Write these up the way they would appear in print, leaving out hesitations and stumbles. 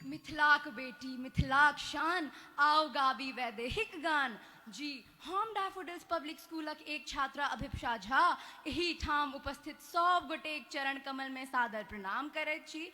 मिथिलाक बेटी मिथिलाक शान आओ गाबी वैदेहिक गान। जी हम डैफोडिल्स पब्लिक स्कूलक एक छात्रा अभिप्सा झा एही ठाम उपस्थित सब गोटेक चरण कमल में सादर प्रणाम करैत छी।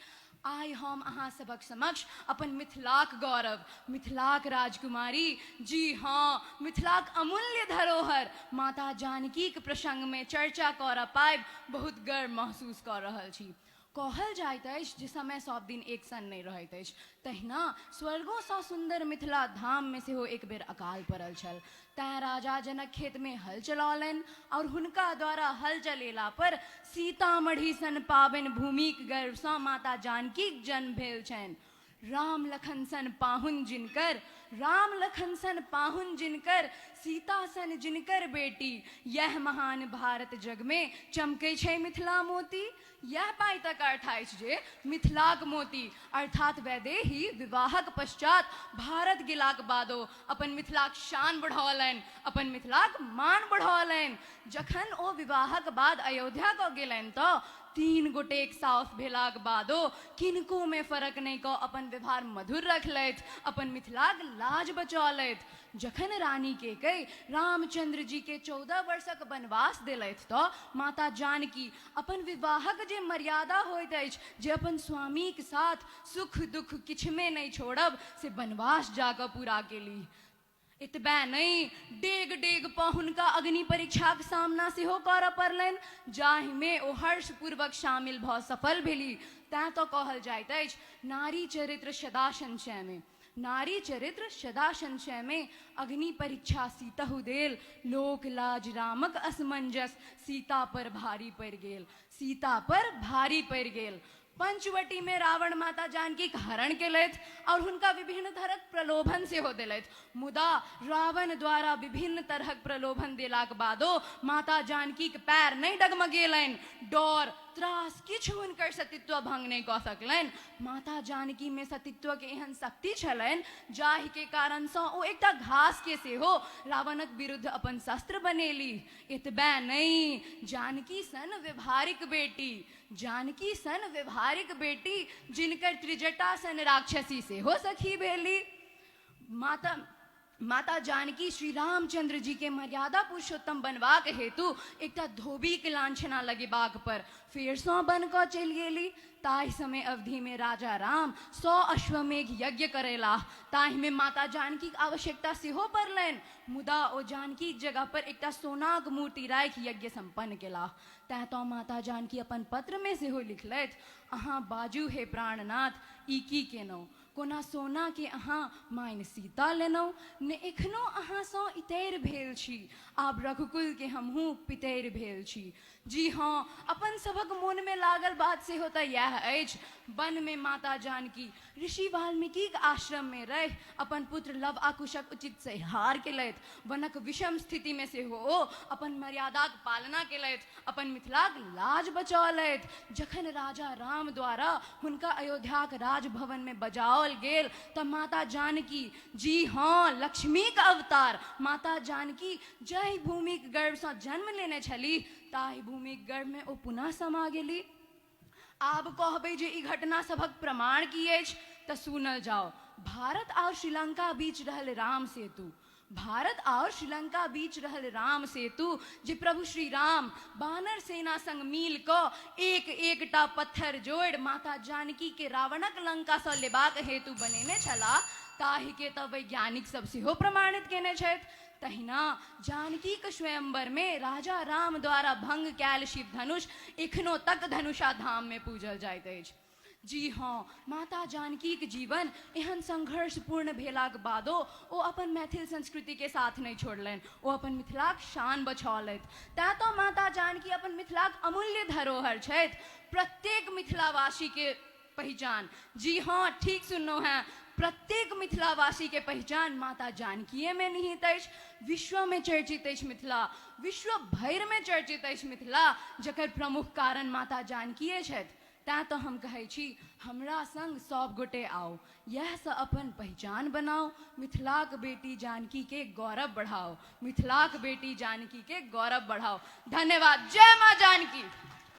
आइ हम अहाँ सबक समक्ष अपन मिथिलाक गौरव मिथिलाक राजकुमारी जी हाँ मिथिलाक अमूल्य धरोहर माता जानकीक प्रसंग में चर्चा करऽ पाबि बहुत गर्व महसूस कऽ रहल छी। कहल जाइत अछि जे समय सब दिन एक सन नहीं रहैत अछि, तहिना स्वर्गों सँ सुंदर मिथिला धाम में सेहो एक बेर अकाल पड़ल छल। तैं राजा जनक खेत में हल चलौलनि और हुनका द्वारा हल चलेला पर सीतामढ़ी सन पावन भूमिक गर्भ सँ माता जानकीक जन्म भेल छनि। राम लखन सन पाहुन जिनकर राम लखन सन पाहुन जिनकर सीता सन जिनकर बेटी यह महान भारत जग में चमकै छै मिथिला मोती। यह पाइतक अर्थ अछि जे मिथिलाक मोती अर्थात वैदेही विवाहक पश्चात भारत गेलाक बादो अपन मिथिलाक शान बढ़ौलनि अपन मिथिलाक मान बढ़ौलनि। जखन ओ विवाहक बाद अयोध्या कऽ गेलनि तऽ तीन गोटेक साउस भेलाक बादो किनको में फर्क नहीं कऽ अपन व्यवहार मधुर रखलथि अपन मिथिलाक लाज बचौलथि। जखन रानी केकई रामचंद्र जी के 14 वर्षक वनवास दिलथि तऽ माता जानकी अपन विवाहक जे मर्यादा होइत अछि जे अपन स्वामीक साथ सुख दुख किछ में नहीं छोड़ब से वनवास जाकऽ पूरा केली। एतबे नहीं डेग डेग पऽ हुनका अग्नि परीक्षाक सामना सेहो करऽ पड़लनि जाहि में ओ हर्षपूर्वक शामिल भऽ सफल भेली। तैं तो कहल जाइत अछि नारी चरित्र सदा संशय में नारी चरित्र सदा संशय में अग्नि परीक्षा सीतहु देल लोक लाज रामक असमंजस सीता पर भारी पड़ गेल सीता पर भारी पड़ गेल। पंचवटी में रावण माता जानकी हरण केलथि और हुनका विभिन्न तरहक प्रलोभन सेहो देलथि मुदा रावण द्वारा विभिन्न तरहक प्रलोभन देलाक बादो माता जानकी के पैर नहीं डगमगेलनि डर त्रास किछु हुनकर सतीत्व भंग नहीं कऽ सकलनि। माता जानकी में सतीत्व के एहन शक्ति छलनि जाहि के कारण सँ ओ एकटा घास के सेहो रावणक विरुद्ध अपन शस्त्र बनेली। एतबे नहीं जानकी सन व्यवहारिक बेटी जिनकर त्रिजटा सन राक्षसी सेहो सखी भेली। माता जानकी श्री रामचंद्र जी के मर्यादा पुरुषोत्तम बनबाक हेतु एकटा धोबी के लांछना लगेबाक पर फेर सँ बन कऽ चलि गेली। ताहि समय अवधि में राजा राम 100 अश्वमेघ यज्ञ करेला ताहि में माता जानकी के आवश्यकता सेहो पड़लनि मुदा ओ जानकी जगह पर एकटा सोनाक मूर्ति राखि यज्ञ संपन्न केला। तैं तो माता जानकी अपन पत्र में सेहो लिखलथि अहाँ बाजू हे प्राणनाथ ई की केनौ कोना सोना के अहाँ माइन सीता लेनौ ने एखनो अहाँ सँ इतैर भेल छी आब रघुकुल के हमहूँ पितैर भेल छी। जी हाँ अपन सभक मोन में लागल बात से होता यह अछि वन में माता जानकी ऋषि वाल्मीकिक आश्रम में रह अपन पुत्र लव आकुशक उचित संहार केलथि। वनक विषम स्थिति में से हो अपन मर्यादाक पालना केलथि अपन मिथिलाक लाज बचौलथि। जखन राजा राम द्वारा हुनका अयोध्याक राजभवन में बजाओल गेल तऽ माता जानकी जी हाँ लक्ष्मीक अवतार माता जानकी जहि भूमिक गर्भ सँ जन्म लेने छली ताहि भूमिक गर्भ में ओ पुनः समा गेली। आब कहबै जे ई घटना सभक प्रमाण की अछि तऽ सुनल जाओ। भारत और श्रीलंका बीच रहल राम सेतु जे प्रभु श्री राम बानर सेना संग मिल कऽ एक एकटा पत्थर जोड़ माता जानकी के रावणक लंका सँ लेबाक हेतु बनेने छलाह ताहि के तऽ वैज्ञानिक सब सेहो प्रमाणित केने छथि। तहिना जानकी के स्वयंवर में राजा राम द्वारा भंग कैल शिव धनुष एखनो तक धनुषा धाम में पूजल जाइत अछि। जी हाँ माता जानकी के जीवन एहन संघर्षपूर्ण भेलाक बादो ओ अपन मैथिल संस्कृति के साथ नहीं छोड़लनि ओ अपन मिथिलाक शान बचौलथि। तैं तो माता जानकी अपन मिथिलाक अमूल्य धरोहर छथि प्रत्येक मिथिलावासी के पहचान। जी हाँ ठीक सुनलहुँ हैं प्रत्येक मिथिलावासी के पहचान माता जानकीये में निहित अछि। विश्व में चर्चित अछि मिथिला विश्व भर में चर्चित अछि मिथिला जकर प्रमुख कारण माता जानकीये छथि। तैं तो हम कहै छी हमरा संग सब गोटे आओ यह सँ अपन पहचान बनाओ मिथिलाक बेटी जानकी के गौरव बढ़ाओ मिथिलाक बेटी जानकी के गौरव बढ़ाओ। धन्यवाद। जय माँ जानकी।